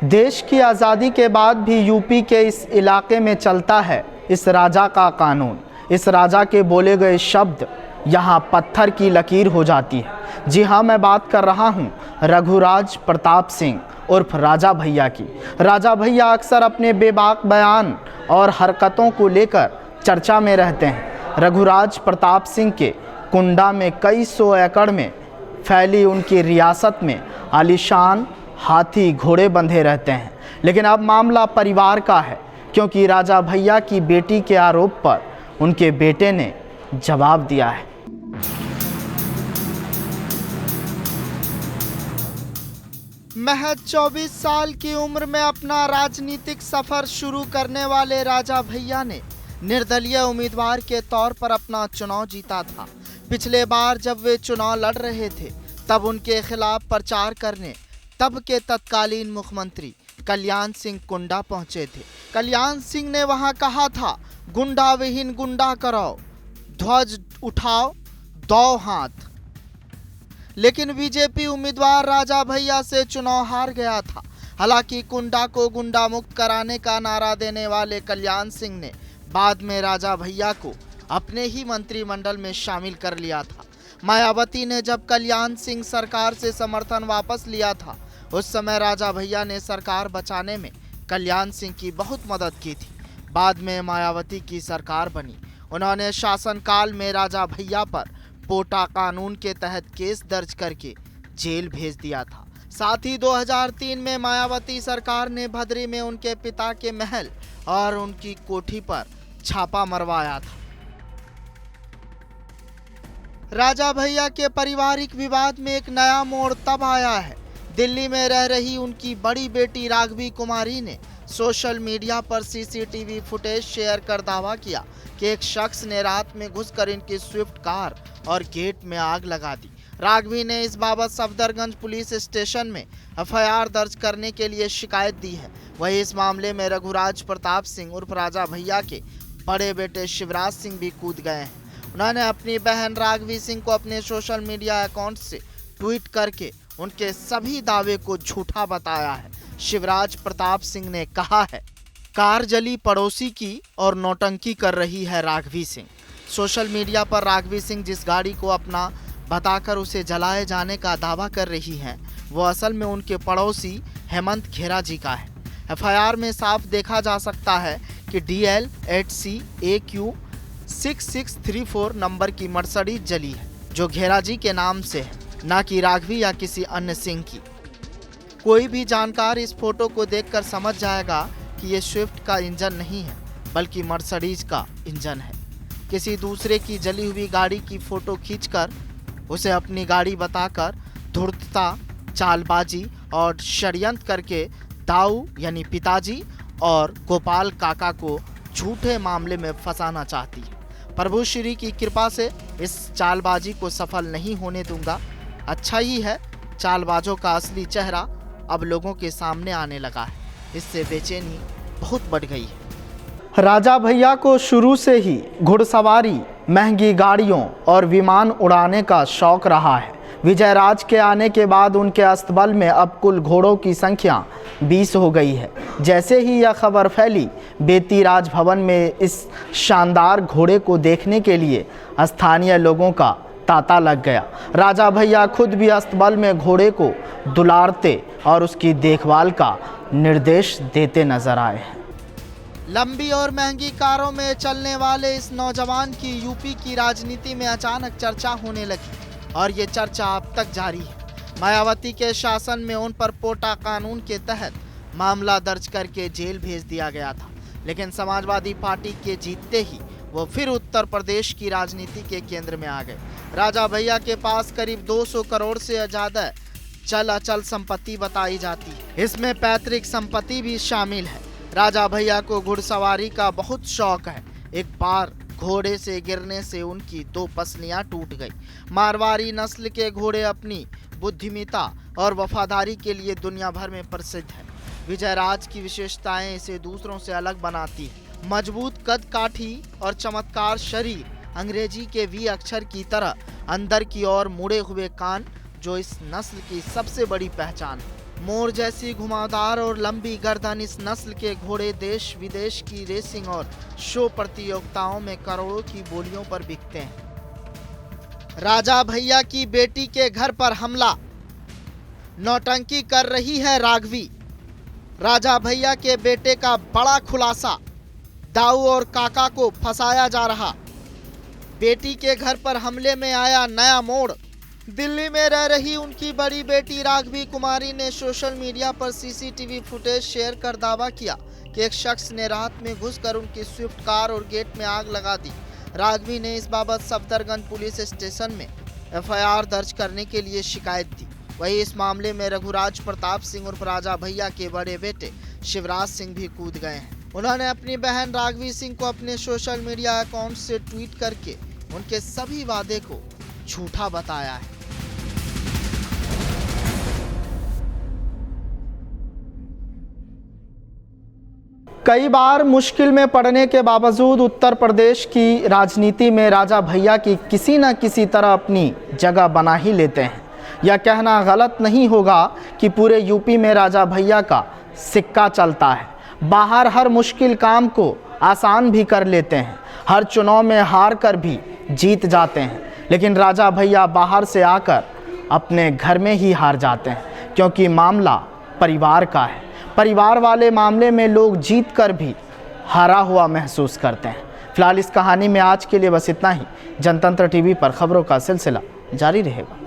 देश की आज़ादी के बाद भी यूपी के इस इलाके में चलता है इस राजा का कानून। इस राजा के बोले गए शब्द यहाँ पत्थर की लकीर हो जाती है। जी हाँ, मैं बात कर रहा हूँ रघुराज प्रताप सिंह उर्फ राजा भैया की। राजा भैया अक्सर अपने बेबाक बयान और हरकतों को लेकर चर्चा में रहते हैं। रघुराज प्रताप सिंह के कुंडा में कई सौ एकड़ में फैली उनकी रियासत में आलीशान हाथी घोड़े बंधे रहते हैं। लेकिन अब मामला परिवार का है, क्योंकि राजा भैया की बेटी के आरोप पर उनके बेटे ने जवाब दिया है। महज 24 साल की उम्र में अपना राजनीतिक सफर शुरू करने वाले राजा भैया ने निर्दलीय उम्मीदवार के तौर पर अपना चुनाव जीता था। पिछले बार जब वे चुनाव लड़ रहे थे तब उनके खिलाफ प्रचार करने तब के तत्कालीन मुख्यमंत्री कल्याण सिंह कुंडा पहुंचे थे। कल्याण सिंह ने वहां कहा था, गुंडा विहीन गुंडा कराओ, ध्वज उठाओ, दो हाथ। लेकिन बीजेपी उम्मीदवार राजा भैया से चुनाव हार गया था। हालांकि कुंडा को गुंडा मुक्त कराने का नारा देने वाले कल्याण सिंह ने बाद में राजा भैया को अपने ही मंत्रिमंडल में शामिल कर लिया था। मायावती ने जब कल्याण सिंह सरकार से समर्थन वापस लिया था, उस समय राजा भैया ने सरकार बचाने में कल्याण सिंह की बहुत मदद की थी। बाद में मायावती की सरकार बनी। उन्होंने शासनकाल में राजा भैया पर पोटा कानून के तहत केस दर्ज करके जेल भेज दिया था। साथ ही 2003 में मायावती सरकार ने भदरी में उनके पिता के महल और उनकी कोठी पर छापा मरवाया था। राजा भैया के पारिवारिक विवाद में एक नया मोड़ तब आया है। दिल्ली में रह रही उनकी बड़ी बेटी राघवी कुमारी ने सोशल मीडिया पर सीसीटीवी फुटेज शेयर कर दावा किया कि एक शख्स ने रात में घुसकर इनकी स्विफ्ट कार और गेट में आग लगा दी। राघवी ने इस बाबत सफदरगंज पुलिस स्टेशन में एफआईआर दर्ज करने के लिए शिकायत दी है। वहीं इस मामले में रघुराज प्रताप सिंह उर्फ राजा भैया के बड़े बेटे शिवराज सिंह भी कूद गए हैं। उन्होंने अपनी बहन राघवी सिंह को अपने सोशल मीडिया अकाउंट से ट्वीट करके उनके सभी दावे को झूठा बताया है। शिवराज प्रताप सिंह ने कहा है, कार जली पड़ोसी की और नौटंकी कर रही है राघवी सिंह। सोशल मीडिया पर राघवी सिंह जिस गाड़ी को अपना बताकर उसे जलाए जाने का दावा कर रही हैं, वो असल में उनके पड़ोसी हेमंत खेरा जी का है। एफआईआर में साफ देखा जा सकता है कि DL 8C AQ 6634 नंबर की मर्सिडीज जली है, जो घेरा जी के नाम से है, ना कि राघवी या किसी अन्य सिंह की। कोई भी जानकार इस फोटो को देखकर समझ जाएगा कि ये स्विफ्ट का इंजन नहीं है, बल्कि मर्सिडीज का इंजन है। किसी दूसरे की जली हुई गाड़ी की फोटो खींचकर उसे अपनी गाड़ी बताकर धूर्तता, चालबाजी और षड्यंत्र करके दाऊ यानी पिताजी और गोपाल काका को झूठे मामले में फंसाना चाहती है। प्रभु श्री की कृपा से इस चालबाजी को सफल नहीं होने दूंगा। अच्छा ही है, चालबाजों का असली चेहरा अब लोगों के सामने आने लगा है। इससे बेचैनी बहुत बढ़ गई है। राजा भैया को शुरू से ही घुड़सवारी, महंगी गाड़ियों और विमान उड़ाने का शौक रहा है। विजयराज के आने के बाद उनके अस्तबल में अब कुल घोड़ों की संख्या 20 हो गई है। जैसे ही यह खबर फैली, बेती राजभवन में इस शानदार घोड़े को देखने के लिए स्थानीय लोगों का तांता लग गया। राजा भैया खुद भी अस्तबल में घोड़े को दुलारते और उसकी देखभाल का निर्देश देते नजर आए हैं। लंबी और महंगी कारों में चलने वाले इस नौजवान की यूपी की राजनीति में अचानक चर्चा होने लगी और ये चर्चा अब तक जारी है। मायावती के शासन में उन पर पोटा कानून के तहत मामला दर्ज करके जेल भेज दिया गया था। लेकिन समाजवादी पार्टी के जीतते ही वो फिर उत्तर प्रदेश की राजनीति के केंद्र में आ गए। राजा भैया के पास करीब 200 करोड़ से ज्यादा चल अचल संपत्ति बताई जाती है। इसमें पैतृक संपत्ति भी शामिल है। राजा भैया को घुड़सवारी का बहुत शौक है। एक बार घोड़े से गिरने से उनकी 2 पसलियां टूट गई। मारवाड़ी नस्ल के घोड़े अपनी बुद्धिमत्ता और वफादारी के लिए दुनिया भर में प्रसिद्ध है। विजयराज की विशेषताएं इसे दूसरों से अलग बनाती है। मजबूत कद काठी और चमत्कार शरीर, अंग्रेजी के V अक्षर की तरह अंदर की ओर मुड़े हुए कान, जो इस नस्ल की सबसे बड़ी पहचान है। मोर जैसी घुमावदार और लंबी गर्दन इस नस्ल के घोड़े देश विदेश की रेसिंग और शो प्रतियोगिताओं में करोड़ों की बोलियों पर बिकते हैं। राजा भैया की बेटी के घर पर हमला, नौटंकी कर रही है राघवी। राजा भैया के बेटे का बड़ा खुलासा, दाऊ और काका को फंसाया जा रहा। बेटी के घर पर हमले में आया नया मोड़। दिल्ली में रह रही उनकी बड़ी बेटी राघवी कुमारी ने सोशल मीडिया पर सीसीटीवी फुटेज शेयर कर दावा किया कि एक शख्स ने रात में घुसकर उनकी स्विफ्ट कार और गेट में आग लगा दी। राघवी ने इस बाबत सफदरगंज पुलिस स्टेशन में एफआईआर दर्ज करने के लिए शिकायत दी। वहीं इस मामले में रघुराज प्रताप सिंह उर्फ राजा भैया के बड़े बेटे शिवराज सिंह भी कूद गए हैं। उन्होंने अपनी बहन राघवी सिंह को अपने सोशल मीडिया अकाउंट से ट्वीट करके उनके सभी वादे को झूठा बताया है। कई बार मुश्किल में पड़ने के बावजूद उत्तर प्रदेश की राजनीति में राजा भैया की किसी न किसी तरह अपनी जगह बना ही लेते हैं। यह कहना गलत नहीं होगा कि पूरे यूपी में राजा भैया का सिक्का चलता है। बाहर हर मुश्किल काम को आसान भी कर लेते हैं, हर चुनाव में हार कर भी जीत जाते हैं, लेकिन राजा भैया बाहर से आकर अपने घर में ही हार जाते हैं, क्योंकि मामला परिवार का है। परिवार वाले मामले में लोग जीत कर भी हारा हुआ महसूस करते हैं। फिलहाल इस कहानी में आज के लिए बस इतना ही। जनतंत्र टीवी पर खबरों का सिलसिला जारी रहेगा।